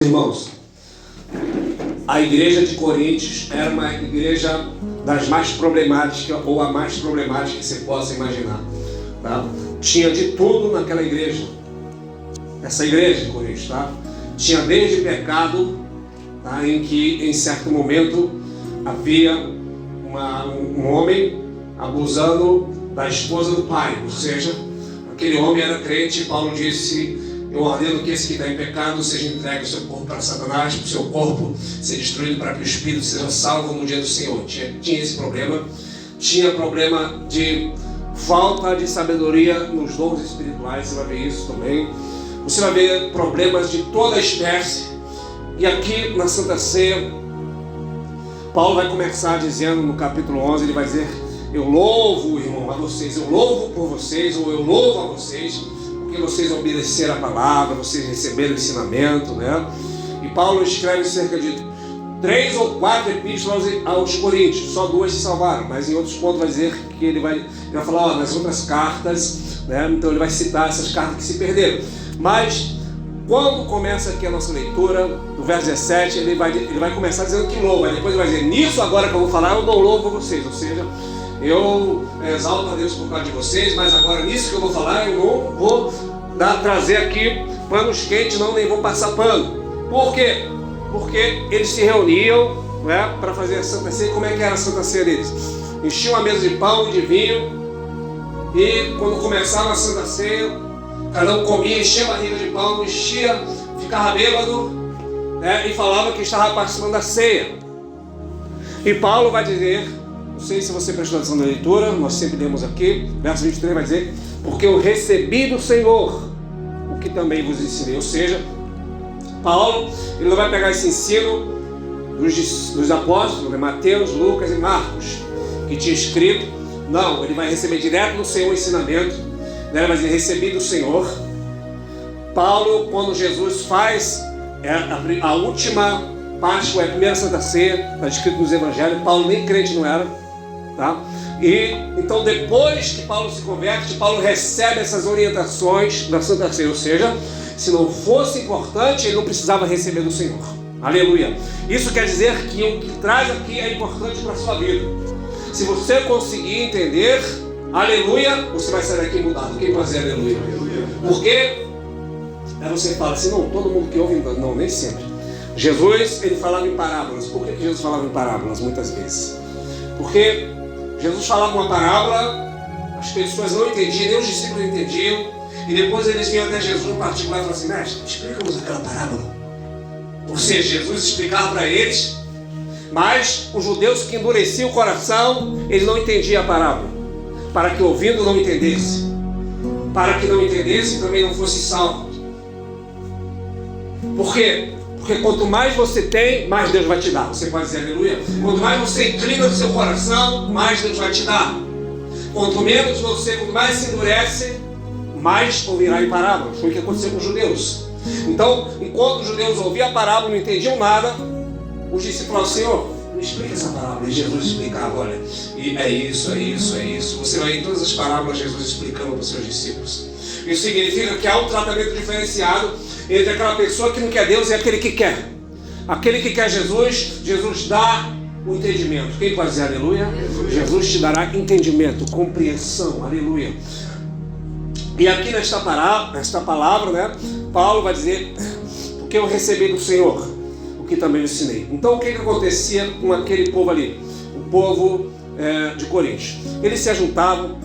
Irmãos, a igreja de Coríntios era uma igreja das mais problemáticas, ou a mais problemática que você possa imaginar, tá? Tinha de tudo naquela igreja, essa igreja de Coríntios, tá? Tinha desde pecado, tá? Em que em certo momento havia um homem abusando da esposa do pai, ou seja, aquele homem era crente. Paulo disse: eu ordeno que esse que está em pecado seja entregue o seu corpo para Satanás, para o seu corpo ser destruído, para que o espírito seja salvo no dia do Senhor. Tinha esse problema. Tinha problema de falta de sabedoria nos dons espirituais. Você vai ver isso também. Você vai ver problemas de toda a espécie. E aqui na Santa Ceia, Paulo vai começar dizendo no capítulo 11, ele vai dizer: eu louvo, irmão, a vocês, eu louvo por vocês, ou eu louvo a vocês, porque vocês obedeceram a palavra, vocês receberam o ensinamento, né? E Paulo escreve cerca de 3 ou 4 epístolas aos Coríntios, só 2 se salvaram, mas em outros pontos vai dizer que ele vai falar, nas outras cartas, né? Então ele vai citar essas cartas que se perderam. Mas quando começa aqui a nossa leitura, do verso 17, ele vai começar dizendo que louva, aí depois ele vai dizer: nisso agora que eu vou falar, eu não louvo a vocês, ou seja, eu exalto a Deus por causa de vocês, mas agora nisso que eu vou falar, eu não vou trazer aqui panos quentes, não, nem vou passar pano. Por quê? Porque eles se reuniam, né, para fazer a Santa Ceia. Como é que era a Santa Ceia deles? Enchiam a mesa de pão e de vinho, e quando começava a Santa Ceia, cada um comia, enchia a barriga de pão, ficava bêbado, né, e falava que estava participando da ceia. E Paulo vai dizer, não sei se você prestou atenção na leitura, nós sempre lemos aqui, verso 23 vai dizer: porque eu recebi do Senhor o que também vos ensinei. Ou seja, Paulo, ele não vai pegar esse ensino dos apóstolos, né, Mateus, Lucas e Marcos, que tinha escrito. Não, ele vai receber direto do Senhor o ensinamento, né? Ele vai dizer: recebi do Senhor. Paulo, quando Jesus faz a última Páscoa, é a primeira Santa Ceia, está escrito nos Evangelhos. Paulo nem crente não era, tá? E então, depois que Paulo se converte, Paulo recebe essas orientações da Santa Ceia. Ou seja, se não fosse importante, ele não precisava receber do Senhor. Aleluia. Isso quer dizer que o que traz aqui é importante para a sua vida. Se você conseguir entender, aleluia, você vai sair daqui mudado. Quem pode dizer aleluia? Porque aí você fala assim: não, todo mundo que ouve, não, nem sempre. Jesus, ele falava em parábolas. Por que Jesus falava em parábolas muitas vezes? Porque Jesus falava uma parábola, as pessoas não entendiam, nem os discípulos entendiam, e depois eles vinham até Jesus em particular e falavam assim: mestre, explica-nos aquela parábola. Ou seja, Jesus explicava para eles, mas os judeus que endureciam o coração, eles não entendiam a parábola, para que ouvindo não entendesse, para que não entendesse também não fosse salvo. Por quê? Porque quanto mais você tem, mais Deus vai te dar. Você pode dizer aleluia? Quanto mais você inclina o seu coração, mais Deus vai te dar. Quanto mais se endurece, mais ouvirá em parábolas. Foi o que aconteceu com os judeus. Então, enquanto os judeus ouviam a parábola, não entendiam nada, os discípulos falavam: Senhor, me explica essa parábola. E Jesus explicava: olha, e é isso, é isso, é isso. Você vai ver em todas as parábolas Jesus explicando para os seus discípulos. Isso significa que há um tratamento diferenciado entre aquela pessoa que não quer Deus e aquele que quer. Aquele que quer Jesus, Jesus dá o entendimento. Quem pode dizer aleluia? Jesus te dará entendimento, compreensão, aleluia. E aqui nesta palavra, né, Paulo vai dizer: porque eu recebi do Senhor o que também ensinei. Então o que acontecia com aquele povo ali? O povo de Coríntios. Eles se ajuntavam,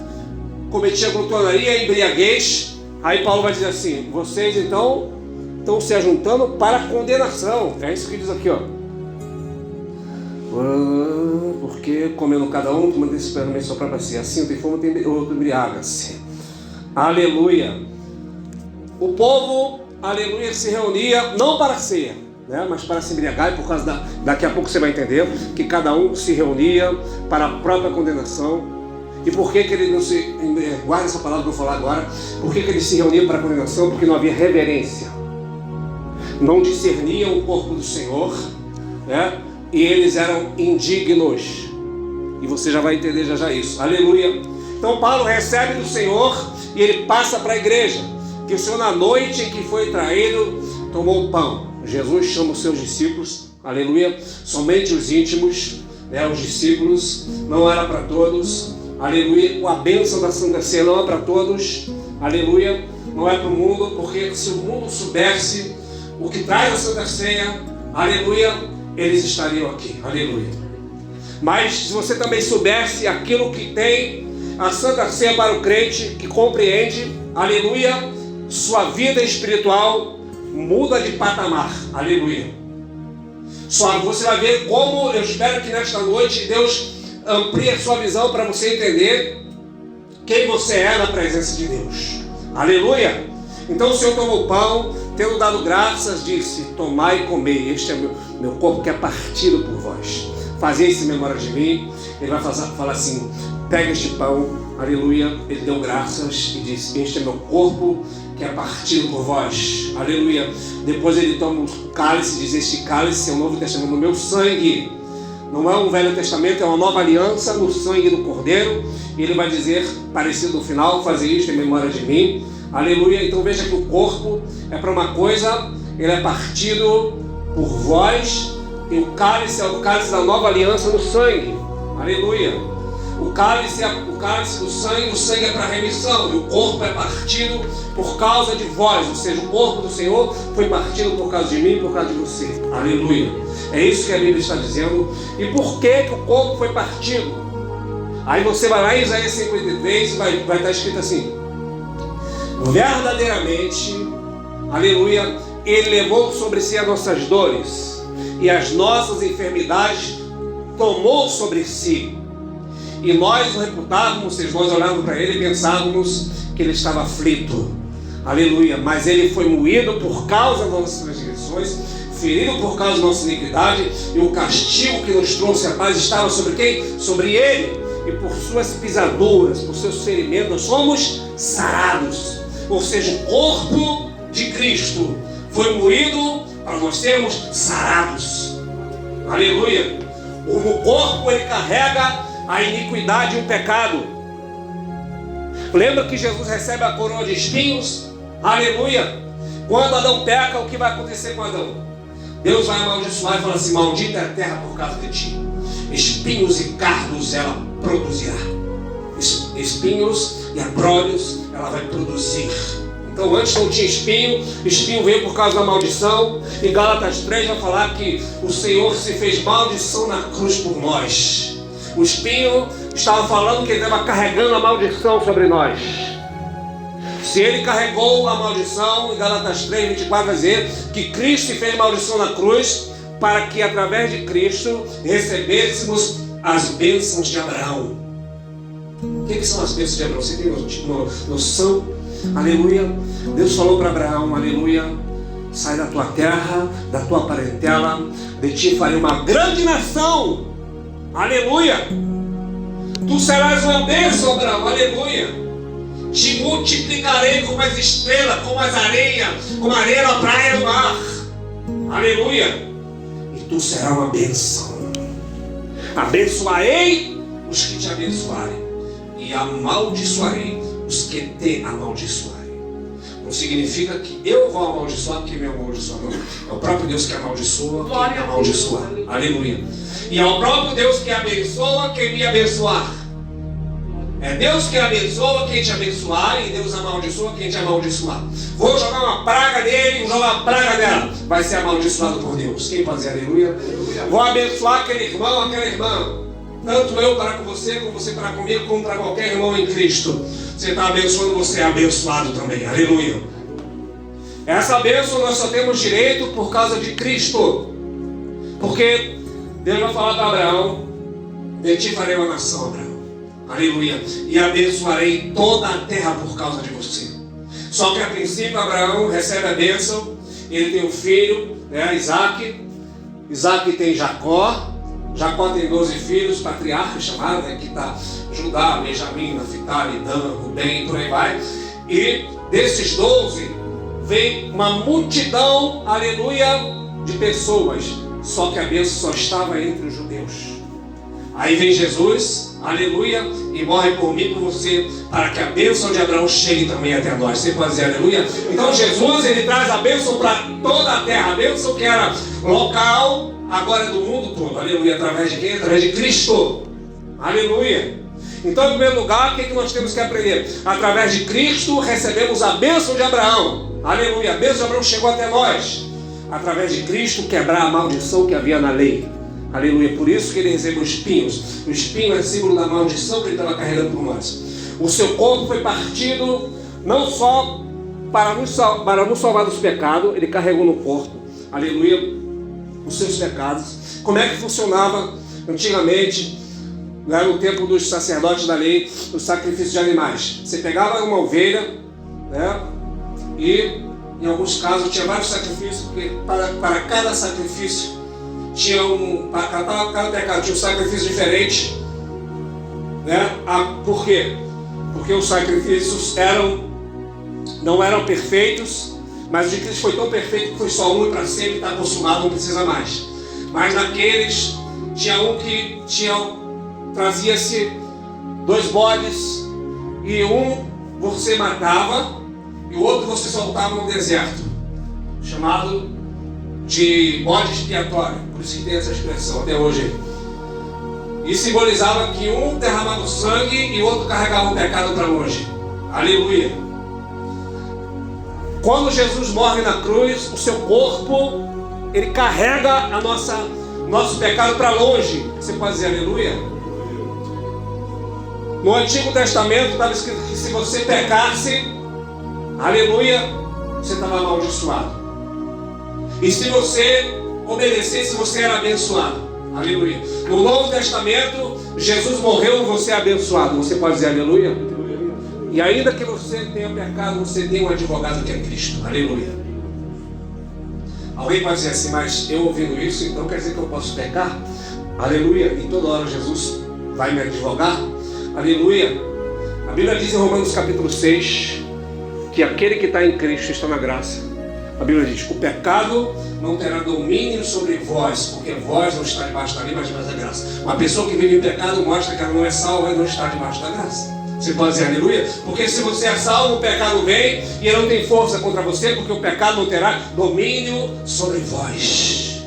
cometiam glutonaria e embriaguez. Aí Paulo vai dizer assim: vocês então estão se ajuntando para a condenação. É isso que diz aqui, ó. Porque comendo cada um, tomando esse pé no meio só para si. Assim, tem fome, tem outro embriaga-se. Aleluia. O povo, aleluia, se reunia não para a ceia, né, mas para se embriagar. E por causa daqui a pouco você vai entender que cada um se reunia para a própria condenação. E por que ele não se... Guarda essa palavra que eu vou falar agora. Por que ele se reunia para a condenação? Porque não havia reverência. Não discerniam o corpo do Senhor, né? E eles eram indignos. E você já vai entender já isso. Aleluia. Então Paulo recebe do Senhor e ele passa para a igreja. Que o Senhor, na noite em que foi traído, tomou o pão. Jesus chama os seus discípulos, aleluia, somente os íntimos, né, os discípulos, não era para todos, aleluia. A bênção da Santa Ceia não é para todos, aleluia, não é para o mundo, porque se o mundo soubesse o que traz a Santa Ceia, aleluia, eles estariam aqui, aleluia. Mas se você também soubesse aquilo que tem a Santa Ceia para o crente, que compreende, aleluia, sua vida espiritual muda de patamar, aleluia. Só você vai ver como, eu espero que nesta noite Deus amplie a sua visão para você entender quem você é na presença de Deus, aleluia. Então o Senhor tomou o pão, tendo dado graças, disse: tomai e comei, este é meu corpo que é partido por vós, fazei isso em memória de mim. Ele vai falar assim: pega este pão, aleluia. Ele deu graças e disse: este é meu corpo que é partido por vós, aleluia. Depois ele toma o cálice e diz: este cálice é o Novo Testamento no meu sangue. Não é um Velho Testamento, é uma nova aliança no sangue do Cordeiro. E ele vai dizer, parecido no final: fazer isto em memória de mim, aleluia. Então veja que o corpo é para uma coisa, ele é partido por vós, e o cálice é o cálice da nova aliança no sangue, aleluia. O cálice do sangue, o sangue é para remissão, e o corpo é partido por causa de vós, ou seja, o corpo do Senhor foi partido por causa de mim, por causa de você, aleluia. É isso que a Bíblia está dizendo. E por que o corpo foi partido? Aí você vai lá em Isaías 53 e vai estar escrito assim: verdadeiramente, aleluia, Ele levou sobre si as nossas dores e as nossas enfermidades tomou sobre si. E nós o reputávamos, ou seja, nós olhávamos para Ele e pensávamos que Ele estava aflito, aleluia. Mas Ele foi moído por causa das nossas transgressões, ferido por causa da nossa iniquidade, e o castigo que nos trouxe a paz estava sobre quem? Sobre Ele. E por suas pisaduras, por seus ferimentos, nós somos sarados. Ou seja, o corpo de Cristo foi moído para nós sermos sarados, aleluia. O corpo, ele carrega a iniquidade e o pecado. Lembra que Jesus recebe a coroa de espinhos? Aleluia. Quando Adão peca, o que vai acontecer com Adão? Deus vai amaldiçoar e falar assim: maldita é a terra por causa de ti, espinhos e cardos ela produzirá. Espinhos e abrolhos ela vai produzir. Então antes não tinha espinho, espinho veio por causa da maldição. E Gálatas 3 vai falar que o Senhor se fez maldição na cruz por nós. O espinho estava falando que ele estava carregando a maldição sobre nós. Se ele carregou a maldição, em Gálatas 3, 24 vai dizer que Cristo se fez maldição na cruz para que através de Cristo recebêssemos as bênçãos de Abraão. O que são as bênçãos de Abraão? Você tem noção? Aleluia. Deus falou para Abraão, aleluia: sai da tua terra, da tua parentela, de ti farei uma grande nação, aleluia. Tu serás uma bênção, Abraão, aleluia. Te multiplicarei como as estrelas, como as areias, como a areia da praia do mar, aleluia. E tu serás uma bênção. Abençoarei os que te abençoarem, e amaldiçoarei os que te amaldiçoarem. Não significa que eu vou amaldiçoar quem me amaldiçoa, não. É o próprio Deus que amaldiçoa quem me amaldiçoar, aleluia. E é o próprio Deus que abençoa quem me abençoar. É Deus que abençoa quem te abençoar, e Deus amaldiçoa quem te amaldiçoar. Vou jogar uma praga nele, vou jogar uma praga nela, vai ser amaldiçoado por Deus. Quem pode dizer aleluia? Vou abençoar aquele irmão, aquela irmã. Tanto eu para com você, como você para comigo, como para qualquer irmão em Cristo. Você está abençoando, você é abençoado também, aleluia. Essa bênção nós só temos direito por causa de Cristo. Porque Deus vai falar para Abraão: de ti farei uma nação, Abraão, aleluia, e abençoarei toda a terra por causa de você. Só que a princípio Abraão recebe a bênção. Ele tem um filho, né, Isaac. Isaac tem Jacó. Jacó tem 12 filhos, patriarcas chamados, né, que está Judá, Benjamim, Naftali, Dan, Rubem, por aí vai. E desses 12 vem uma multidão, aleluia, de pessoas. Só que a bênção só estava entre os judeus. Aí vem Jesus, aleluia, e morre por mim e por você, para que a bênção de Abraão chegue também até nós. Você pode dizer aleluia? Então Jesus, ele traz a bênção para toda a terra. A bênção que era local, agora é do mundo todo. Aleluia. Através de quem? Através de Cristo. Aleluia. Então, em primeiro lugar, o que nós temos que aprender? Através de Cristo recebemos a bênção de Abraão. Aleluia. A bênção de Abraão chegou até nós. Através de Cristo quebrar a maldição que havia na lei. Aleluia. Por isso que ele recebeu espinhos. O espinho é símbolo da maldição que ele estava carregando por nós. O seu corpo foi partido não só para nos salvar dos pecados, ele carregou no corpo, aleluia, os seus pecados. Como é que funcionava antigamente, no tempo dos sacerdotes da lei, o sacrifício de animais? Você pegava uma ovelha, né, e em alguns casos tinha vários sacrifícios, porque para cada sacrifício tinha cada pecado tinha um sacrifício diferente, né? Por quê? Porque os sacrifícios não eram perfeitos, mas o de Cristo foi tão perfeito que foi só um e para sempre está consumado, não precisa mais. Mas naqueles tinha um que trazia-se 2 bodes, e um você matava e o outro você soltava no deserto, chamado de bode expiatório. Por isso que tem essa expressão até hoje. E simbolizava que um derramava o sangue e o outro carregava o pecado para longe. Aleluia. Quando Jesus morre na cruz, o seu corpo, ele carrega nosso pecado para longe. Você pode dizer aleluia? No Antigo Testamento estava escrito que se você pecasse, aleluia, você estava amaldiçoado. E se você obedecesse, você era abençoado. Aleluia. No Novo Testamento, Jesus morreu e você é abençoado. Você pode dizer aleluia? E ainda que você tenha pecado, você tem um advogado que é Cristo. Aleluia. Alguém pode dizer assim, mas eu ouvindo isso, então quer dizer que eu posso pecar? Aleluia. E toda hora Jesus vai me advogar? Aleluia. A Bíblia diz em Romanos capítulo 6 que aquele que está em Cristo está na graça. A Bíblia diz: o pecado não terá domínio sobre vós, porque vós não está debaixo da lei, mas debaixo da graça. Uma pessoa que vive em pecado mostra que ela não é salva e não está debaixo da graça. Você pode dizer aleluia? Porque se você é salvo, o pecado vem e ele não tem força contra você, porque o pecado não terá domínio sobre vós.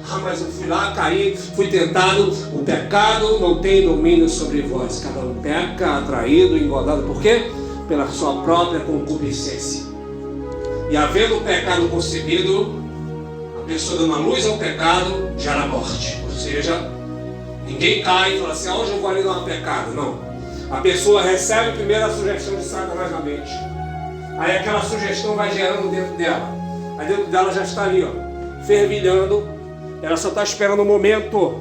Ah, mas eu fui lá, caí, fui tentado. O pecado não tem domínio sobre vós. Cada um peca, atraído, engodado. Por quê? Pela sua própria concupiscência. E havendo o pecado concebido, a pessoa dando a luz ao pecado, gera morte. Ou seja, ninguém cai e fala assim, hoje eu vou ali dar um pecado. Não. A pessoa recebe primeiro a sugestão de Satanás na mente. Aí aquela sugestão vai gerando dentro dela. Aí dentro dela já está ali, fervilhando. Ela só está esperando o momento.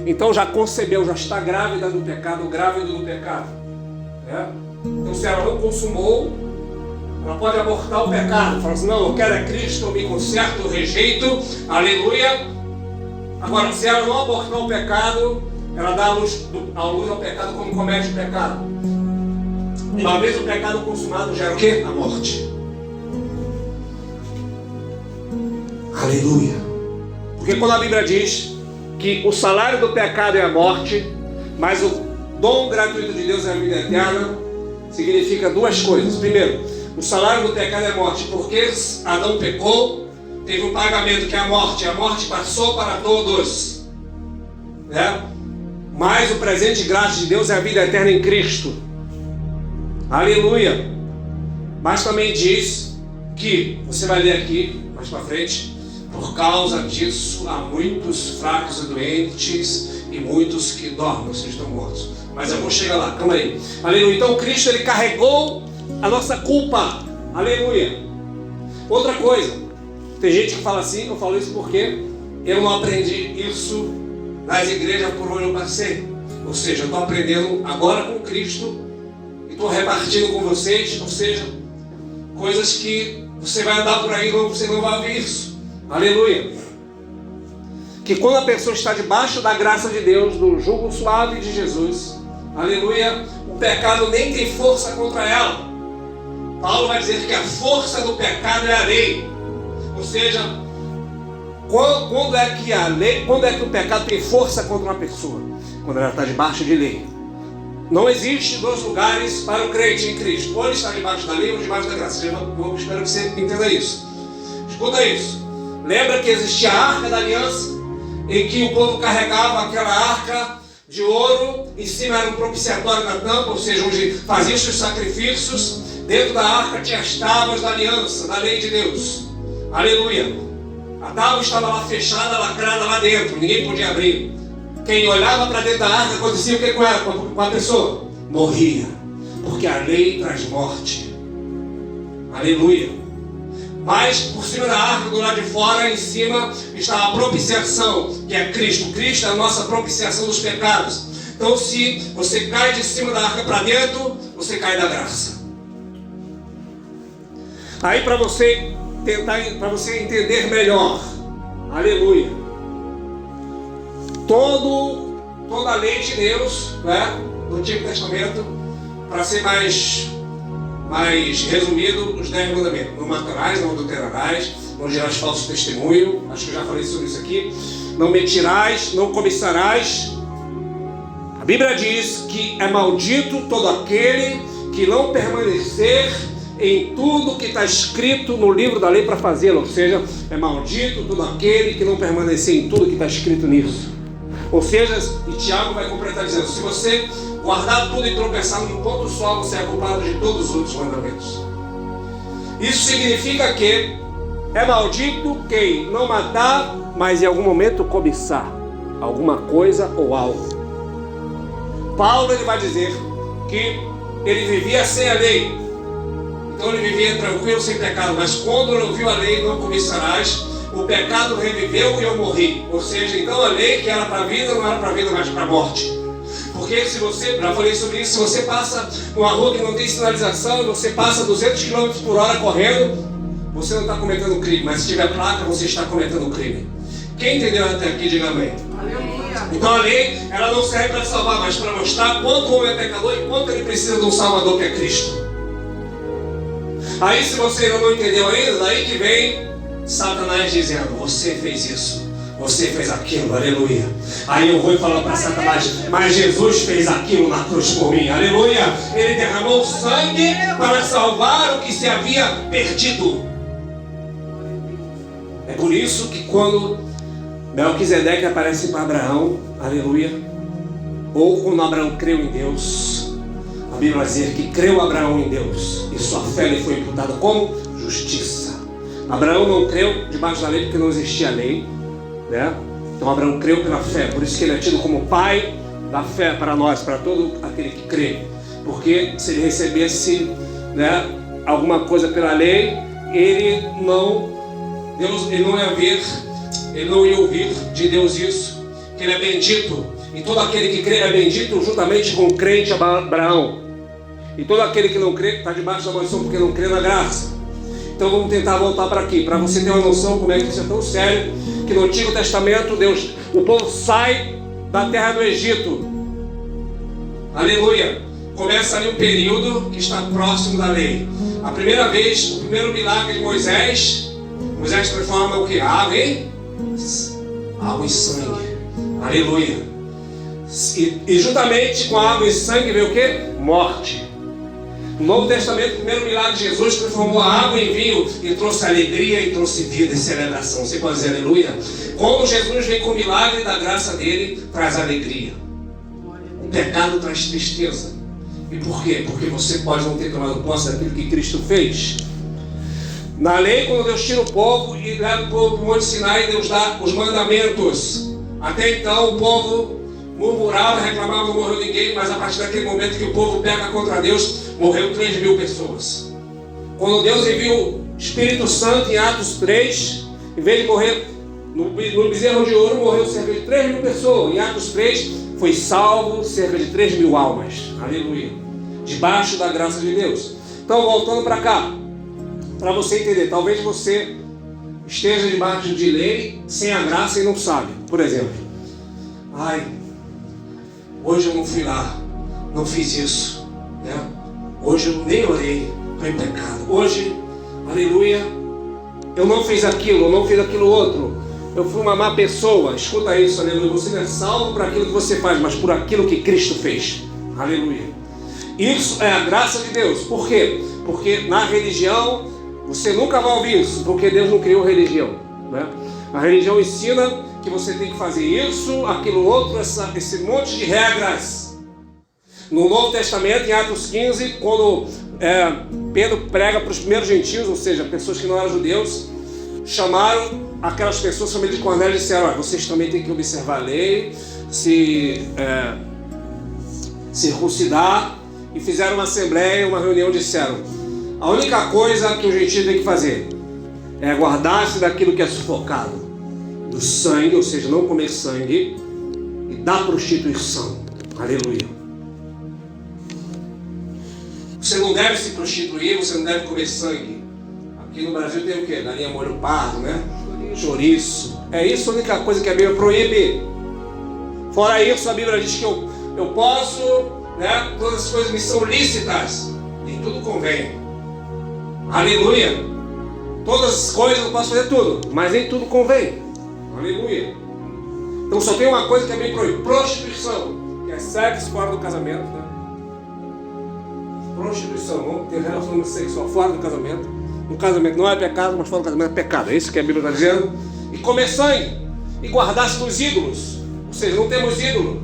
Então já concebeu, já está grávida do pecado, grávido do pecado. Então se ela não consumou, ela pode abortar o pecado. Fala assim, não, eu quero é Cristo, eu me conserto, eu rejeito. Aleluia. Agora, se ela não abortar o pecado, ela dá a luz ao pecado quando comete o pecado. Uma vez o pecado consumado gera o quê? A morte. Aleluia. Porque quando a Bíblia diz que o salário do pecado é a morte, mas o dom gratuito de Deus é a vida eterna, significa 2 coisas. Primeiro, o salário do pecado é a morte, porque Adão pecou, teve um pagamento que é a morte passou para todos. Mas o presente graça de Deus é a vida eterna em Cristo. Aleluia. Mas também diz que, você vai ler aqui, mais para frente, por causa disso há muitos fracos e doentes e muitos que dormem, ou seja, estão mortos. Mas eu vou chegar lá, calma aí. Aleluia. Então Cristo, ele carregou a nossa culpa. Aleluia. Outra coisa, tem gente que fala assim, eu falo isso porque eu não aprendi isso nas igrejas por onde eu passei. Ou seja, eu estou aprendendo agora com Cristo e estou repartindo com vocês, ou seja, coisas que você vai andar por aí e você não vai ouvir isso. Aleluia. Que quando a pessoa está debaixo da graça de Deus, do jugo suave de Jesus, aleluia, o pecado nem tem força contra ela. Paulo vai dizer que a força do pecado é a lei. Ou seja, quando é que a lei, quando é que o pecado tem força contra uma pessoa? Quando ela está debaixo de lei. Não existe dois lugares para o crente em Cristo. Ou ele está debaixo da lei ou debaixo da graça. Eu espero que você entenda isso. Escuta isso. Lembra que existia a Arca da Aliança, em que o povo carregava aquela arca de ouro, em cima era um propiciatório na tampa, ou seja, onde faziam os sacrifícios. Dentro da arca tinha as tábuas da aliança, da lei de Deus. Aleluia. A tábua estava lá fechada, lacrada lá dentro, ninguém podia abrir. Quem olhava para dentro da arca, acontecia o que com ela, com a pessoa? Morria, porque a lei traz morte. Aleluia. Mas por cima da arca, do lado de fora, em cima, está a propiciação, que é Cristo. Cristo é a nossa propiciação dos pecados. Então, se você cai de cima da arca para dentro, você cai da graça. Aí, para você entender melhor, aleluia, toda a lei de Deus, né, do Antigo Testamento, para ser mais resumido, os 10 mandamentos: não matarás, não adulterarás, não dirás falso testemunho, acho que eu já falei sobre isso aqui, não mentirás, não cobiçarás. A Bíblia diz que é maldito todo aquele que não permanecer em tudo que está escrito no livro da lei para fazê-lo. Ou seja, é maldito todo aquele que não permanecer em tudo que está escrito nisso. Ou seja, e Tiago vai completar dizendo: se você guardar tudo e tropeçar num ponto só, você é culpado de todos os outros mandamentos. Isso significa que é maldito quem não matar, mas em algum momento cobiçar alguma coisa ou algo. Paulo, ele vai dizer que ele vivia sem a lei. Então ele vivia tranquilo, sem pecado. Mas quando ele ouviu a lei, não cobiçarás, o pecado reviveu e eu morri. Ou seja, então a lei que era para a vida, não era para a vida, mas para a morte. Porque se você, já falei sobre isso, se você passa numa rua que não tem sinalização, você passa 200 km por hora correndo, você não está cometendo crime. Mas se tiver placa, você está cometendo crime. Quem entendeu até aqui, diga amém. Aleluia. Então a lei, ela não serve para salvar, mas para mostrar quanto o homem é pecador e quanto ele precisa de um Salvador, que é Cristo. Aí, se você ainda não entendeu ainda, daí que vem Satanás dizendo: você fez isso, você fez aquilo, aleluia. Aí eu vou falar para Satanás: mas Jesus fez aquilo na cruz por mim, aleluia. Ele derramou sangue para salvar o que se havia perdido. É por isso que quando Melquisedeque aparece para Abraão, aleluia, ou quando Abraão creu em Deus, a Bíblia vai dizer que creu Abraão em Deus e sua fé lhe foi imputada como justiça. Abraão não creu debaixo da lei porque não existia lei, né? Então Abraão creu pela fé, por isso que ele é tido como pai da fé para nós, para todo aquele que crê. Porque se ele recebesse, né, alguma coisa pela lei, ele não ia ouvir de Deus isso, que ele é bendito. E todo aquele que crê é bendito juntamente com o crente Abraão. E todo aquele que não crê está debaixo da maldição porque não crê na graça. Então vamos tentar voltar para aqui, para você ter uma noção como é que isso é tão sério, que no Antigo Testamento o povo sai da terra do Egito. Aleluia. Começa ali um período que está próximo da lei. A primeira vez, o primeiro milagre de Moisés transforma o que? Água em sangue. Aleluia. E juntamente com a água e sangue veio o que? Morte. No Novo Testamento, o primeiro milagre de Jesus transformou a água em vinho e trouxe alegria e trouxe vida e celebração. Você pode dizer aleluia? Quando Jesus vem com o milagre da graça dele, traz alegria. O pecado traz tristeza. E por quê? Porque você pode não ter tomado posse daquilo que Cristo fez. Na lei, quando Deus tira o povo e leva o povo para o Monte Sinai, Deus dá os mandamentos. Até então o povo murmurava, reclamava, não morreu ninguém, mas a partir daquele momento que o povo peca contra Deus, morreu 3.000 pessoas. Quando Deus enviou o Espírito Santo em Atos 3, em vez de morrer no bezerro de ouro, morreu cerca de 3.000 pessoas. Em Atos 3 foi salvo cerca de 3.000 almas. Aleluia. Debaixo da graça de Deus. Então, voltando para cá, para você entender, talvez você esteja debaixo de lei, sem a graça e não sabe. Por exemplo, hoje eu não fui lá, não fiz isso, né? Hoje eu nem orei, estou em pecado. Hoje, aleluia, eu não fiz aquilo outro. eu fui uma má pessoa. Escuta isso, aleluia. Você não é salvo por aquilo que você faz, mas por aquilo que Cristo fez. Aleluia. Isso é a graça de Deus. Por quê? Porque na religião você nunca vai ouvir isso, porque Deus não criou religião, né? A religião ensina que você tem que fazer isso, aquilo outro, esse monte de regras. No Novo Testamento, em Atos 15, quando Pedro prega para os primeiros gentios, ou seja, pessoas que não eram judeus, chamaram aquelas pessoas, família de Cornélio, e disseram: vocês também têm que observar a lei, se circuncidar, e fizeram uma assembleia, uma reunião, e disseram: a única coisa que o gentio tem que fazer é guardar-se daquilo que é sufocado, do sangue, ou seja, não comer sangue, e da prostituição. Aleluia. Você não deve se prostituir, você não deve comer sangue. Aqui no Brasil tem o quê? Galinha molho pardo, né? Chouriço. É isso a única coisa que a Bíblia proíbe. Fora isso, a Bíblia diz que eu posso, né? Todas as coisas me são lícitas, e tudo convém. Aleluia. Todas as coisas eu posso fazer tudo, mas nem tudo convém. Aleluia. Então só tem uma coisa que é bem proibida: prostituição, que é sexo fora do casamento, né? Prostituição, não ter relacionamento sexual fora do casamento. No casamento não é pecado, mas fora do casamento é pecado. É isso que a Bíblia está dizendo. E comer sangue, e guardar-se dos ídolos. Ou seja, não temos ídolo,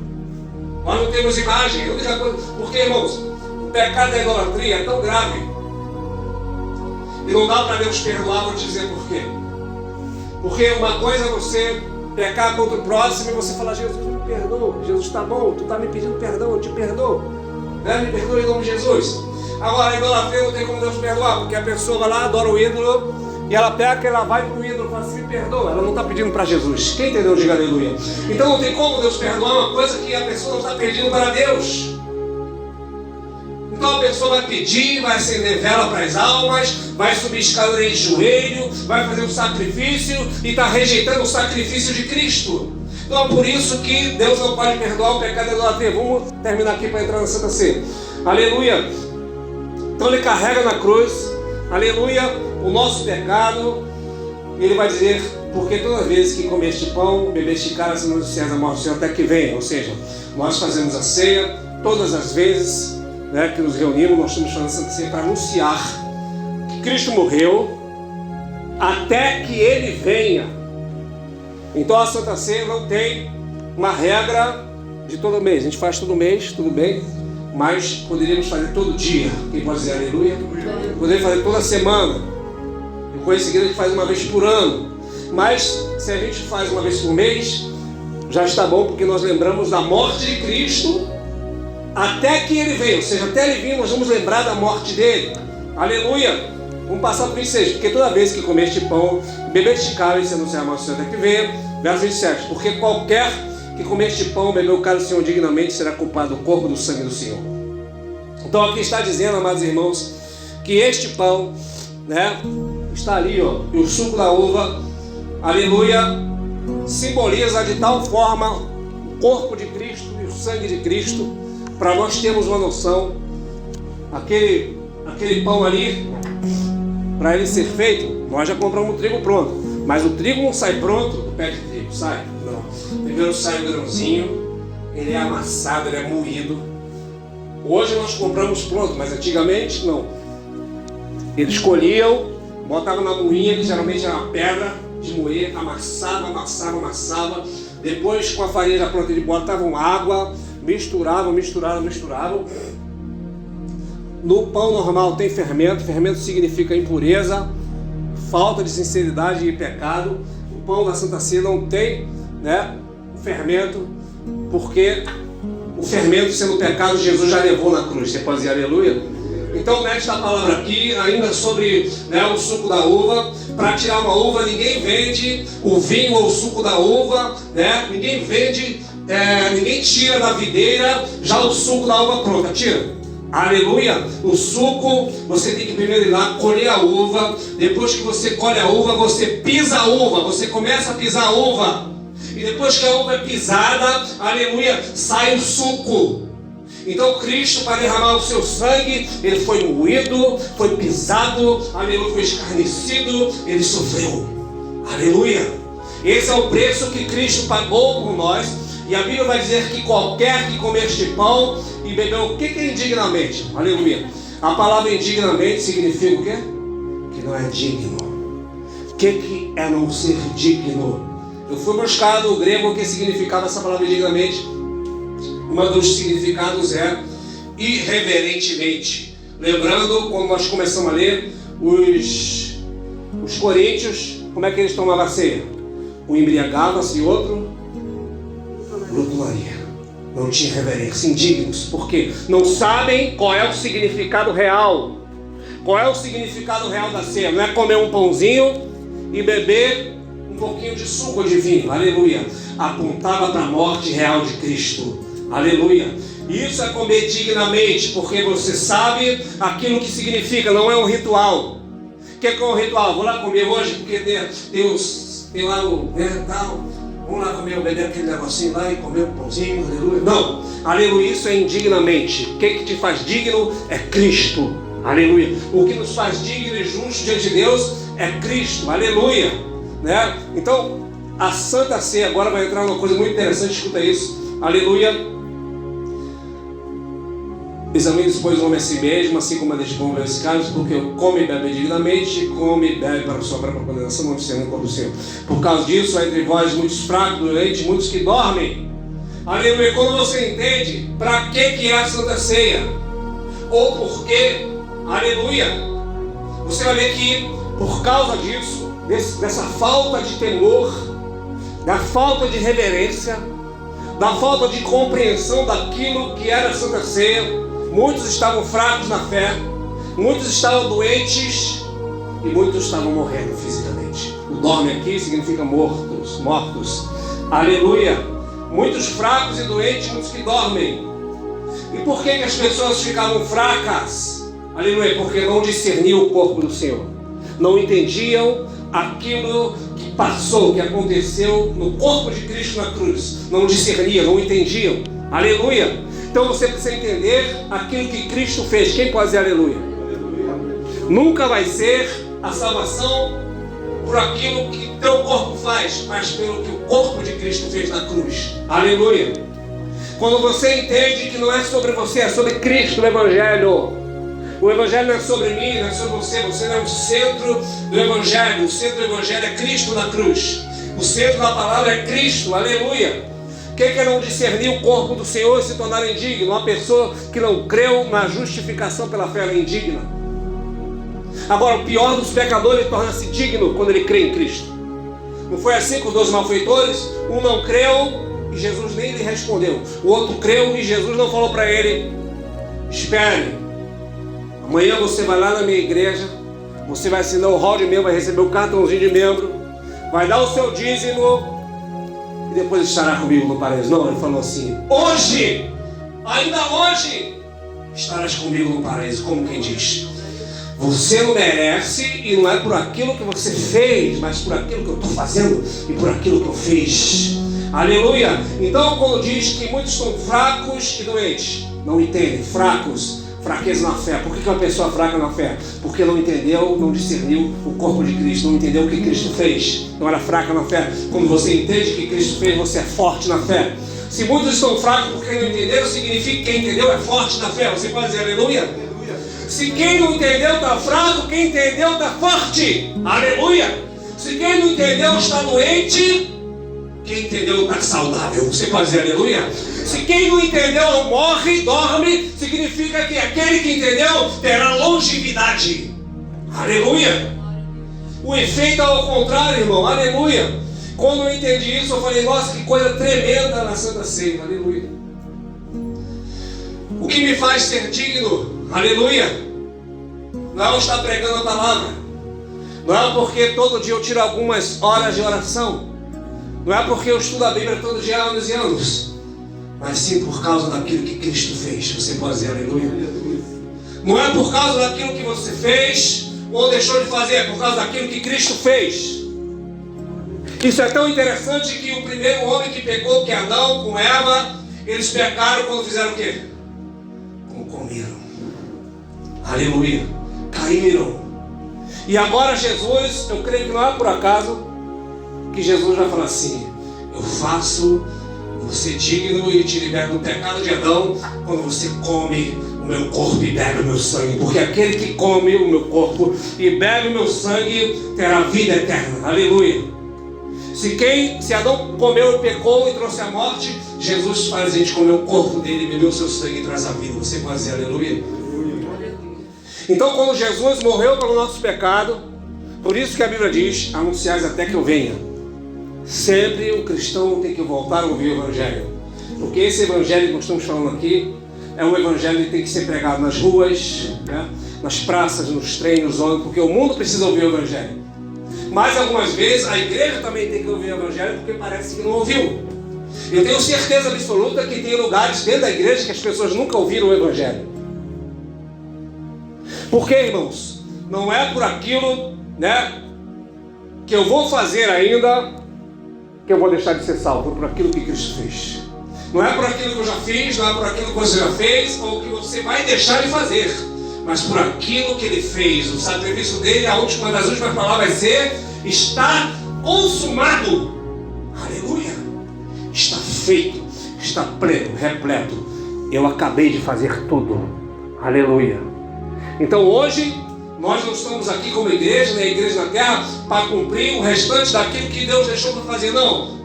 nós não temos imagem. Porque, irmãos, o pecado da idolatria é tão grave, e não dá para Deus perdoar. Vou te dizer por quê. Porque uma coisa é você pecar contra o próximo e você falar: Jesus, me perdoa, Jesus, está bom, tu está me pedindo perdão, eu te perdoo, né? Me perdoa em nome de Jesus. Agora, a idolatria não tem como Deus perdoar, porque a pessoa vai lá, adora o ídolo, e ela pega, ela vai para o ídolo e fala assim: me perdoa. Ela não está pedindo para Jesus. Quem entendeu, diga aleluia. Então não tem como Deus perdoar uma coisa que a pessoa não está pedindo para Deus. Então a pessoa vai pedir, vai acender vela para as almas, vai subir escadaria de joelho, vai fazer um sacrifício e está rejeitando o sacrifício de Cristo. Então é por isso que Deus não pode perdoar o pecado da idolatria. Vamos terminar aqui para entrar na Santa Ceia. Aleluia. Então ele carrega na cruz, aleluia, o nosso pecado. E ele vai dizer: porque toda vez que comeste pão, bebeste cálice, não disseres a morte do Senhor até que venha. Ou seja, nós fazemos a ceia todas as vezes, né, que nos reunimos, nós estamos fazendo a Santa Ceia para anunciar que Cristo morreu até que Ele venha. Então a Santa Ceia não tem uma regra de todo mês. A gente faz todo mês, tudo bem, mas poderíamos fazer todo dia. Quem pode dizer aleluia? Poderíamos fazer toda semana. Eu conheço igreja que faz uma vez por ano. Mas se a gente faz uma vez por mês, já está bom, porque nós lembramos da morte de Cristo até que Ele veio. Ou seja, até Ele vir, nós vamos lembrar da morte dele. Aleluia. Vamos passar para o 26. Porque toda vez que comeste pão, bebeste cálice, anunciar a morte do Senhor até que venha. Verso 27. Porque qualquer que comeste pão, bebeu o cálice do Senhor dignamente, será culpado do corpo do sangue do Senhor. Então aqui está dizendo, amados irmãos, que este pão, né, está ali, ó, e o suco da uva, aleluia, simboliza de tal forma o corpo de Cristo e o sangue de Cristo, para nós termos uma noção. Aquele pão ali, para ele ser feito, nós já compramos o trigo pronto, mas o trigo não sai pronto do pé de trigo, sai? Não. Primeiro sai o grãozinho, ele é amassado, ele é moído. Hoje nós compramos pronto, mas antigamente não. Eles colhiam, botavam na moinha, que geralmente era uma pedra de moer, amassava. Depois, com a farinha já pronta, eles botavam água, misturavam. No pão normal tem fermento. Fermento significa impureza, falta de sinceridade e pecado. O pão da Santa Ceia não tem, né, fermento, porque o fermento, sendo pecado, Jesus já levou na cruz. Você pode dizer aleluia? Então, nesta palavra aqui, ainda sobre, né, o suco da uva. Para tirar uma uva, ninguém vende o vinho ou o suco da uva, né? Ninguém vende, ninguém tira da videira já o suco da uva pronta. Tira. Aleluia. O suco, você tem que primeiro ir lá, colher a uva. Depois que você colhe a uva, você pisa a uva. Você começa a pisar a uva. E depois que a uva é pisada, aleluia, sai o suco. Então Cristo, para derramar o seu sangue, Ele foi moído, foi pisado, aleluia, foi escarnecido, Ele sofreu. Aleluia. Esse é o preço que Cristo pagou por nós. E a Bíblia vai dizer que qualquer que comer este pão e beber, o que é indignamente? Aleluia. A palavra indignamente significa o quê? Que não é digno. O que é não ser digno? Eu fui buscar no grego o que significava essa palavra indignamente. Um dos significados é irreverentemente. Lembrando, quando nós começamos a ler, os coríntios, como é que eles tomavam a ceia? Um embriagava-se e outro glutonaria. Não tinha reverência, indignos, porque não sabem qual é o significado real. Qual é o significado real da ceia? Não é comer um pãozinho e beber um pouquinho de suco de vinho. Aleluia. Apontava para a morte real de Cristo. Aleluia. Isso é comer dignamente, porque você sabe aquilo que significa, não é um ritual. O que é um ritual? Vou lá comer hoje, porque tem lá o tal. Vamos lá comer, beber aquele negocinho lá e comer um pãozinho, aleluia. Não, aleluia, isso é indignamente. O que te faz digno é Cristo, aleluia. O que nos faz digno e justo diante de Deus é Cristo, aleluia, né? Então, a Santa Ceia agora vai entrar numa coisa muito interessante, escuta isso, aleluia. Examine, pois, o homem a si mesmo, assim como é bom ver esse caso, porque eu come e bebe dignamente, come e bebe para a sua própria condenação, não discernindo o corpo do Senhor. Por causa disso, há entre vós muitos fracos, doentes, muitos que dormem. Aleluia. Quando você entende para que é a Santa Ceia, ou por quê, aleluia, você vai ver que, por causa disso, dessa falta de temor, da falta de reverência, da falta de compreensão daquilo que era a Santa Ceia, muitos estavam fracos na fé, muitos estavam doentes e muitos estavam morrendo fisicamente. O dorme aqui significa mortos. Aleluia. Muitos fracos e doentes, muitos que dormem. E por que as pessoas ficavam fracas? Aleluia. Porque não discerniam o corpo do Senhor. Não entendiam aquilo que passou, que aconteceu no corpo de Cristo na cruz. Não discerniam, não entendiam. Aleluia. Então você precisa entender aquilo que Cristo fez. Quem pode dizer aleluia? Nunca vai ser a salvação por aquilo que teu corpo faz, mas pelo que o corpo de Cristo fez na cruz. Aleluia. Quando você entende que não é sobre você, é sobre Cristo o Evangelho. O Evangelho não é sobre mim, não é sobre você. Você não é o centro do Evangelho. O centro do Evangelho é Cristo na cruz. O centro da palavra é Cristo. Aleluia. O que é não discernir o corpo do Senhor e se tornar indigno? Uma pessoa que não creu na justificação pela fé é indigna. Agora, o pior dos pecadores é tornar-se digno quando ele crê em Cristo. Não foi assim com os 2 malfeitores? Um não creu e Jesus nem lhe respondeu. O outro creu e Jesus não falou para ele: espere, amanhã você vai lá na minha igreja, você vai assinar o hall de membro, vai receber o cartãozinho de membro, vai dar o seu dízimo e depois estará comigo no paraíso. Não, ele falou assim: hoje, ainda hoje, estarás comigo no paraíso. Como quem diz, você não merece, e não é por aquilo que você fez, mas por aquilo que eu estou fazendo e por aquilo que eu fiz. Aleluia. Então, quando diz que muitos estão fracos e doentes, não entendem, fracos, fraqueza na fé. Por que uma pessoa fraca na fé? Porque não entendeu, não discerniu o corpo de Cristo, não entendeu o que Cristo fez, não era fraca na fé. Quando você entende o que Cristo fez, você é forte na fé. Se muitos estão fracos porque não entenderam, significa que quem entendeu é forte na fé. Você pode dizer aleluia? Se quem não entendeu está fraco, quem entendeu está forte. Aleluia. Se quem não entendeu está doente, quem entendeu está saudável. Você pode dizer aleluia? Se quem não entendeu morre, dorme, significa que aquele que entendeu terá longevidade. Aleluia. O efeito é ao contrário, irmão. Aleluia. Quando eu entendi isso, eu falei: nossa, que coisa tremenda na Santa Ceia. Aleluia. O que me faz ser digno, aleluia, não é eu estar pregando a palavra, não é porque todo dia eu tiro algumas horas de oração, não é porque eu estudo a Bíblia todo dia há anos e anos, mas sim por causa daquilo que Cristo fez. Você pode dizer aleluia? Não é por causa daquilo que você fez ou deixou de fazer, é por causa daquilo que Cristo fez. Isso é tão interessante que o primeiro homem que pecou, que é Adão com Eva, eles pecaram quando fizeram o quê? Comeram. Aleluia. Caíram. E agora Jesus, eu creio que não é por acaso que Jesus vai falar assim: eu faço você digno e te liberto do pecado de Adão quando você come o meu corpo e bebe o meu sangue. Porque aquele que come o meu corpo e bebe o meu sangue terá vida eterna. Aleluia. Se Adão comeu e pecou e trouxe a morte, Jesus faz a gente comer o corpo dele, beber o seu sangue e traz a vida. Você pode dizer aleluia? Então, quando Jesus morreu pelo nosso pecado, por isso que a Bíblia diz: anunciais até que eu venha. Sempre o cristão tem que voltar a ouvir o Evangelho, porque esse Evangelho que nós estamos falando aqui é um Evangelho que tem que ser pregado nas ruas, né? Nas praças, nos trens, nos ônibus, porque o mundo precisa ouvir o Evangelho. Mas algumas vezes a igreja também tem que ouvir o Evangelho, porque parece que não ouviu. Eu tenho certeza absoluta que tem lugares dentro da igreja que as pessoas nunca ouviram o Evangelho. Por quê, irmãos? Não é por aquilo, né, que eu vou fazer ainda que eu vou deixar de ser salvo, por aquilo que Cristo fez. Não é por aquilo que eu já fiz, não é por aquilo que você já fez ou que você vai deixar de fazer, mas por aquilo que Ele fez. O sacrifício dele, uma das últimas palavras vai ser: está consumado. Aleluia. Está feito, está pleno, repleto. Eu acabei de fazer tudo. Aleluia. Então hoje nós não estamos aqui como igreja, nem igreja na terra, para cumprir o restante daquilo que Deus deixou para fazer, não.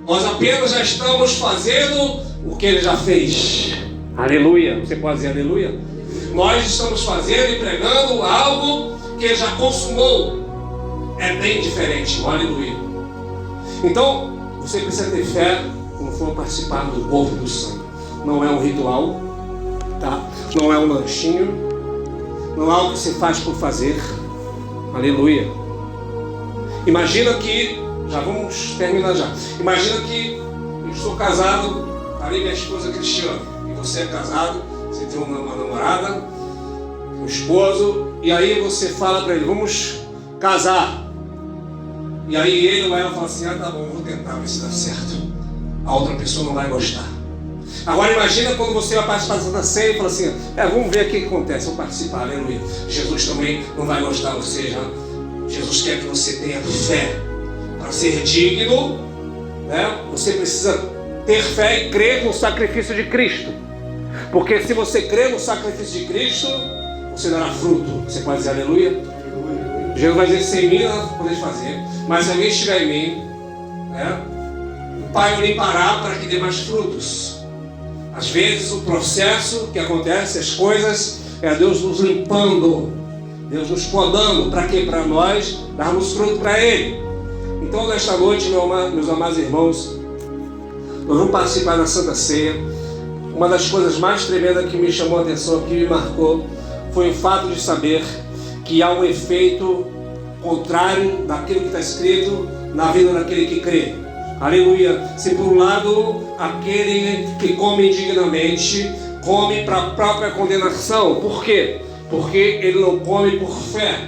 Nós apenas já estamos fazendo o que Ele já fez. Aleluia. Você pode dizer aleluia? Nós estamos fazendo e pregando algo que Ele já consumou. É bem diferente. Aleluia. Então, você precisa ter fé quando for participar do corpo e do sangue. Não é um ritual, tá? Não é um lanchinho. Não é algo que se faz por fazer. Aleluia. Imagina que, já vamos terminar já. Imagina que eu estou casado, ali minha esposa Cristiane, e você é casado, você tem uma namorada, um esposo, e aí você fala para ele: vamos casar. E aí ele ou ela fala assim: ah, tá bom, vou tentar ver se dá certo. A outra pessoa não vai gostar. Agora imagina quando você vai participar da ceia e fala assim: vamos ver o que acontece, vou participar, aleluia. Jesus também não vai gostar, ou seja, Jesus quer que você tenha fé. Para ser digno, né, você precisa ter fé e crer no sacrifício de Cristo. Porque se você crer no sacrifício de Cristo, você dará fruto. Você pode dizer aleluia? Aleluia. Jesus vai dizer: sem mim não podeis fazer, mas se alguém estiver em mim, né, o Pai o limpará para que dê mais frutos. Às vezes o processo que acontece, as coisas, é Deus nos limpando, Deus nos podando. Para quê? Para nós darmos fruto para Ele. Então nesta noite, meus amados irmãos, nós vamos participar da Santa Ceia. Uma das coisas mais tremendas que me chamou a atenção, que me marcou, foi o fato de saber que há um efeito contrário daquilo que está escrito na vida daquele que crê. Aleluia. Se por um lado aquele que come indignamente come para a própria condenação. Por quê? Porque ele não come por fé.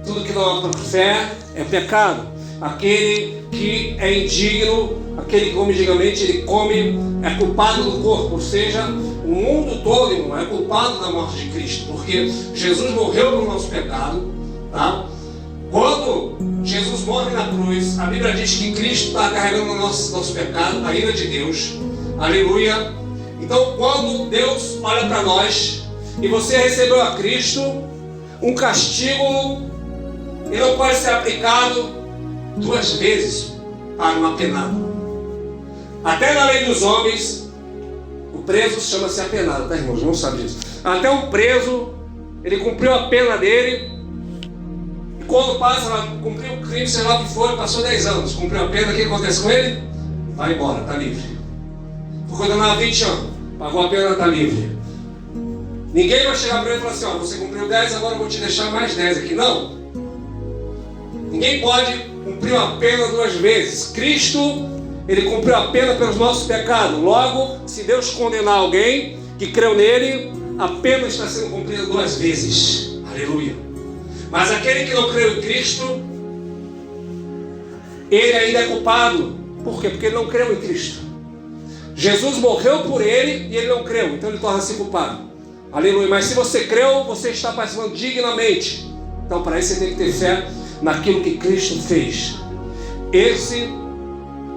Tudo que não é por fé é pecado. Aquele que é indigno, aquele que come indignamente, ele come, é culpado do corpo. Ou seja, o mundo todo, irmão, é culpado da morte de Cristo, porque Jesus morreu pelo nosso pecado, tá? Quando Jesus morre na cruz, a Bíblia diz que Cristo está carregando o nosso pecado, a ira de Deus. Aleluia. Então, quando Deus olha para nós e você recebeu a Cristo, um castigo, ele não pode ser aplicado 2 vezes para uma penada. Até na lei dos homens, o preso chama-se apenado, tá, irmãos? Não sabe disso. Até um preso, ele cumpriu a pena dele. E quando passa, cumpriu o crime, sei lá o que for, passou 10 anos, cumpriu a pena, o que acontece com ele? Vai embora, está livre. Foi condenado a 20 anos, pagou a pena, está livre. Ninguém vai chegar para ele e falar assim: ó, você cumpriu 10, agora eu vou te deixar mais 10 aqui. Não. Ninguém pode cumprir uma pena 2 vezes. Cristo, ele cumpriu a pena pelos nossos pecados. Logo, se Deus condenar alguém que creu nele, a pena está sendo cumprida 2 vezes. Aleluia. Mas aquele que não creu em Cristo, ele ainda é culpado. Por quê? Porque ele não creu em Cristo. Jesus morreu por ele e ele não creu, então ele torna-se culpado. Aleluia. Mas se você creu, você está participando dignamente. Então para isso você tem que ter fé naquilo que Cristo fez. Esse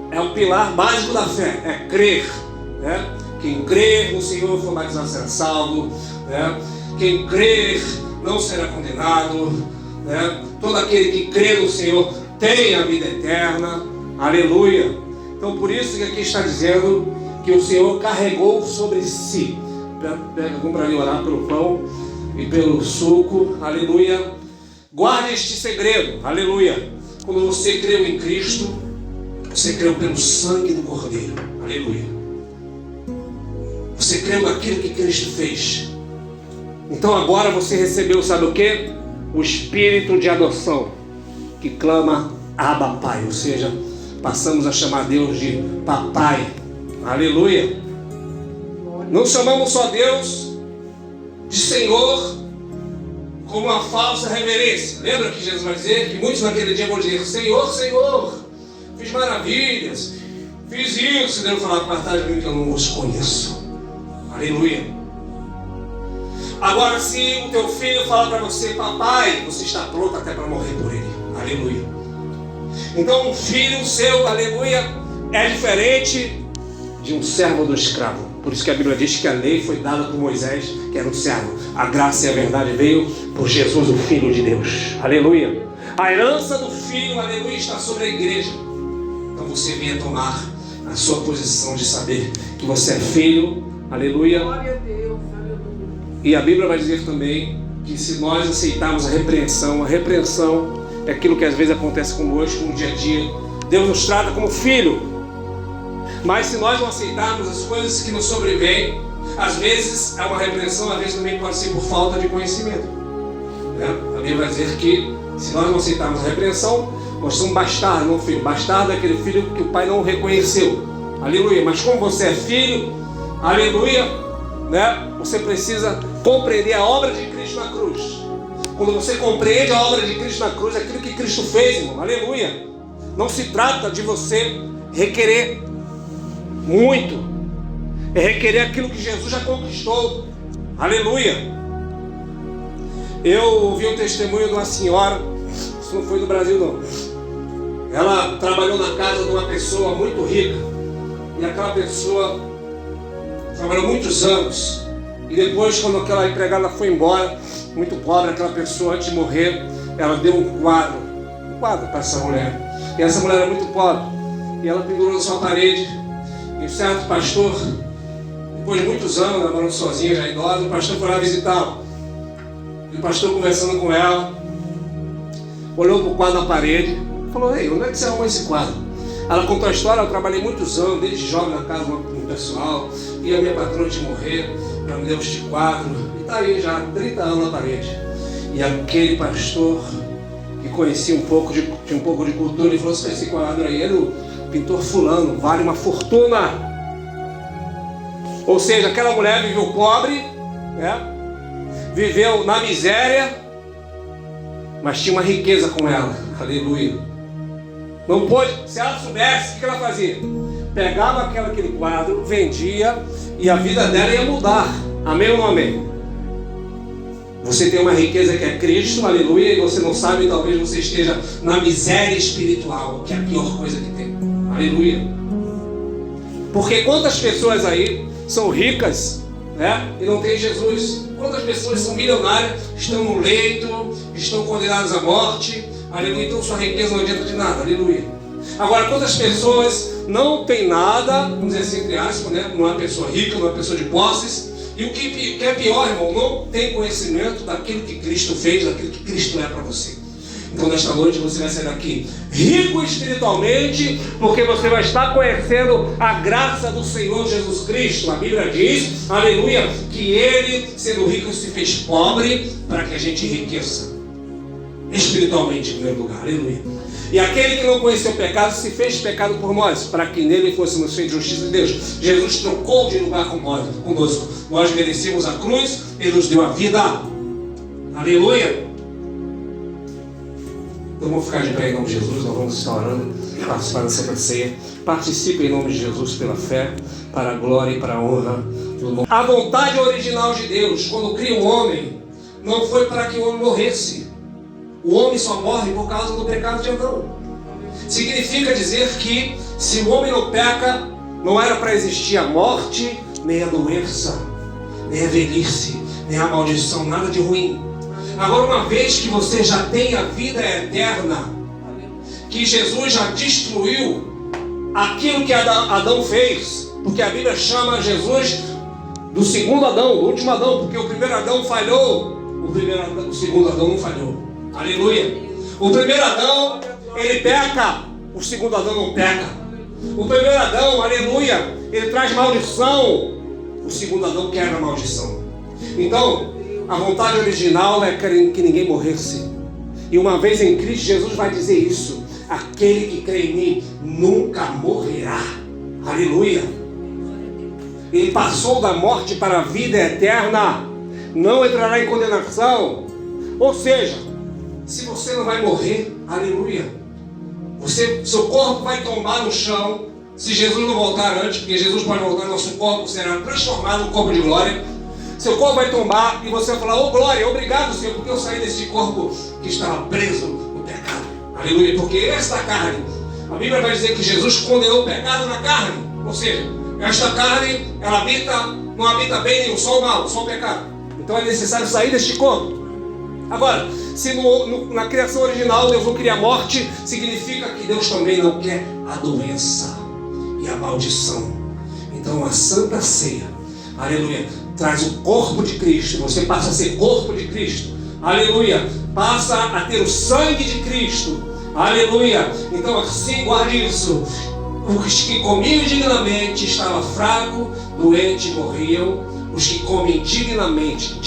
é o pilar básico da fé, é crer, né? Quem crer no Senhor for batizado será salvo, né? Quem crer não será condenado, né? Todo aquele que crê no Senhor tem a vida eterna, aleluia. Então por isso que aqui está dizendo que o Senhor carregou sobre si. Vamos para ali orar pelo pão e pelo suco, aleluia. Guarde este segredo, aleluia. Quando você creu em Cristo, você creu pelo sangue do Cordeiro, aleluia. Você creu naquilo que Cristo fez. Então agora você recebeu, sabe o que? O Espírito de adoção, que clama Abba Pai, ou seja, passamos a chamar Deus de Papai, aleluia. Não chamamos só Deus de Senhor como uma falsa reverência. Lembra que Jesus vai dizer que muitos naquele dia vão dizer: Senhor, Senhor, fiz maravilhas, fiz isso. E Deus vai falar: apartai de mim que eu não os conheço. Aleluia. Agora, se o teu filho falar para você: papai, você está pronto até para morrer por ele. Aleluia. Então um filho seu, aleluia, é diferente de um servo do escravo. Por isso que a Bíblia diz que a lei foi dada por Moisés, que era um servo. A graça e a verdade veio por Jesus, o Filho de Deus. Aleluia. A herança do Filho, aleluia, está sobre a igreja. Então você venha tomar a sua posição de saber que você é filho. Aleluia. Glória a Deus, aleluia. E a Bíblia vai dizer também que se nós aceitarmos a repreensão é aquilo que às vezes acontece conosco no dia a dia. Deus nos trata como filho. Mas se nós não aceitarmos as coisas que nos sobrevêm, às vezes é uma repreensão, às vezes também pode ser por falta de conhecimento. A Bíblia vai dizer que se nós não aceitarmos a repreensão, nós somos bastardos, não filho. Bastardo é aquele filho que o pai não reconheceu. Aleluia. Mas como você é filho, aleluia, né? Você precisa compreender a obra de Cristo na cruz. Quando você compreende a obra de Cristo na cruz, aquilo que Cristo fez, irmão, aleluia. Não se trata de você requerer muito, é requerer aquilo que Jesus já conquistou, aleluia. Eu ouvi um testemunho de uma senhora, isso não foi do Brasil não. Ela trabalhou na casa de uma pessoa muito rica, e aquela pessoa trabalhou muitos anos, e depois, quando aquela empregada foi embora, muito pobre, aquela pessoa, antes de morrer, ela deu um quadro para essa mulher. E essa mulher era muito pobre, e ela pendurou na sua parede. E um certo pastor, depois de muitos anos, ela morando sozinha, já idosa, o pastor foi lá visitá-la. E o pastor, conversando com ela, olhou para o quadro na parede e falou: ei, onde é que você arrumou esse quadro? Ela contou a história: eu trabalhei muitos anos, desde jovem na casa do pessoal, e a minha patroa antes de morrer, ela me deu este quadro, e está aí já há 30 anos na parede. E aquele pastor, que conhecia um pouco de cultura, ele falou: esse quadro aí era o pintor fulano, vale uma fortuna. Ou seja, aquela mulher viveu pobre, né? Viveu na miséria, mas tinha uma riqueza com ela, aleluia. Não pôde, se ela soubesse, o que ela fazia? Pegava aquele quadro, vendia, e a vida dela ia mudar. Amém ou não amém? Você tem uma riqueza que é Cristo, aleluia, e você não sabe, talvez você esteja na miséria espiritual, que é a pior coisa que tem. Aleluia. Porque quantas pessoas aí são ricas, né, e não tem Jesus? Quantas pessoas são milionárias, estão no leito, estão condenadas à morte, aleluia, então sua riqueza não adianta de nada, aleluia. Agora, quantas pessoas não têm nada, vamos dizer assim, entre aspas, né, não é uma pessoa rica, não é uma pessoa de posses, e o que é pior, irmão, não tem conhecimento daquilo que Cristo fez, daquilo que Cristo é para você. Então nesta noite você vai sair daqui rico espiritualmente, porque você vai estar conhecendo a graça do Senhor Jesus Cristo. A Bíblia diz, aleluia, que Ele, sendo rico, se fez pobre para que a gente enriqueça espiritualmente em primeiro lugar, aleluia. E aquele que não conheceu o pecado se fez pecado por nós, para que nele fôssemos feitos justiça de Deus. Jesus trocou de lugar conosco. Nós merecíamos a cruz, Ele nos deu a vida, aleluia. Então vamos ficar de pé em nome de Jesus, nós vamos estar orando, participar da Santa Ceia. Participe em nome de Jesus pela fé, para a glória e para a honra do nome. A vontade original de Deus, quando cria o homem, não foi para que o homem morresse. O homem só morre por causa do pecado de Adão. Significa dizer que se o homem não peca, não era para existir a morte, nem a doença, nem a velhice, nem a maldição, nada de ruim. Agora, uma vez que você já tem a vida eterna, que Jesus já destruiu aquilo que Adão fez, porque a Bíblia chama Jesus do segundo Adão, do último Adão, porque o primeiro Adão falhou, o segundo Adão não falhou. Aleluia. O primeiro Adão, ele peca, o segundo Adão não peca. O primeiro Adão, aleluia, ele traz maldição, o segundo Adão quebra a maldição. Então, a vontade original é que ninguém morresse. E uma vez em Cristo, Jesus vai dizer isso: aquele que crê em mim nunca morrerá. Aleluia. Ele passou da morte para a vida eterna, não entrará em condenação. Ou seja, se você não vai morrer, aleluia, seu corpo vai tombar no chão, se Jesus não voltar antes, porque Jesus pode voltar, nosso corpo será transformado no corpo de glória. Seu corpo vai tombar e você vai falar: oh glória, obrigado Senhor, porque eu saí desse corpo que estava preso no pecado. Aleluia, porque esta carne, a Bíblia vai dizer que Jesus condenou o pecado na carne. Ou seja, esta carne, ela não habita bem nem o sol mal, só o pecado. Então é necessário sair deste corpo. Agora, se na criação original Deus não queria a morte, significa que Deus também não quer a doença e a maldição. Então a Santa Ceia, aleluia, traz o corpo de Cristo. Você passa a ser corpo de Cristo, aleluia, passa a ter o sangue de Cristo, aleluia. Então assim, guarde isso: os que comiam dignamente estavam fracos, doentes, morriam. Os que comem dignamente,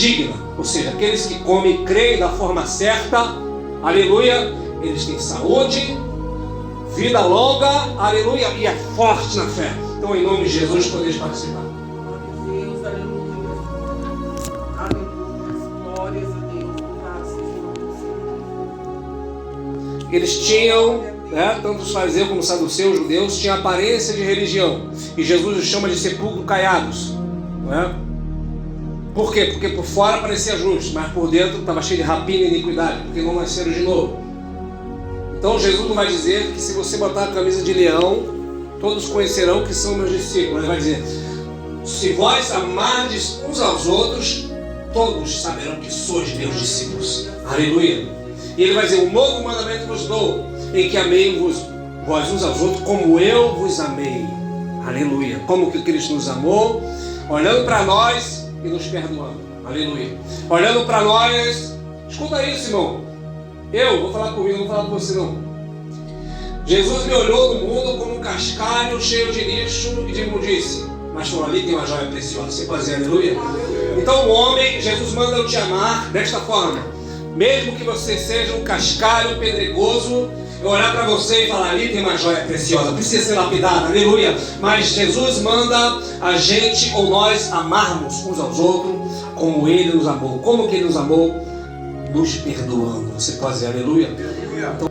ou seja, aqueles que comem e creem da forma certa, aleluia, eles têm saúde, vida longa, aleluia, e é forte na fé. Então, em nome de Jesus, podeis participar. Deus, aleluia. Aleluia. Glórias a Deus. Eles tinham, tanto os fariseus como os saduceus, os judeus, tinham aparência de religião. E Jesus os chama de sepulcro caiados. Não é? Por quê? Porque por fora parecia justo, mas por dentro estava cheio de rapina e iniquidade, porque não nasceram de novo. Então Jesus não vai dizer que se você botar a camisa de leão, todos conhecerão que são meus discípulos. Ele vai dizer: se vós amardes uns aos outros, todos saberão que sois meus discípulos. Aleluia. E ele vai dizer: um novo mandamento vos dou, em que amei-vos vós uns aos outros, como eu vos amei. Aleluia. Como que Cristo nos amou, olhando para nós e nos perdoando. Aleluia. Olhando para nós. Escuta isso, irmão. Eu vou falar comigo, não vou falar com você não. Jesus me olhou no mundo como um cascalho cheio de lixo e de imundície, mas falou: ali tem uma joia preciosa. Você pode dizer aleluia? Então o homem, Jesus manda eu te amar desta forma: mesmo que você seja um cascalho pedregoso, eu olhar para você e falar: ali tem uma joia preciosa, precisa ser lapidada, aleluia. Mas Jesus manda a gente, ou nós, amarmos uns aos outros como Ele nos amou. Como que Ele nos amou? Nos perdoando. Você pode dizer aleluia? Então,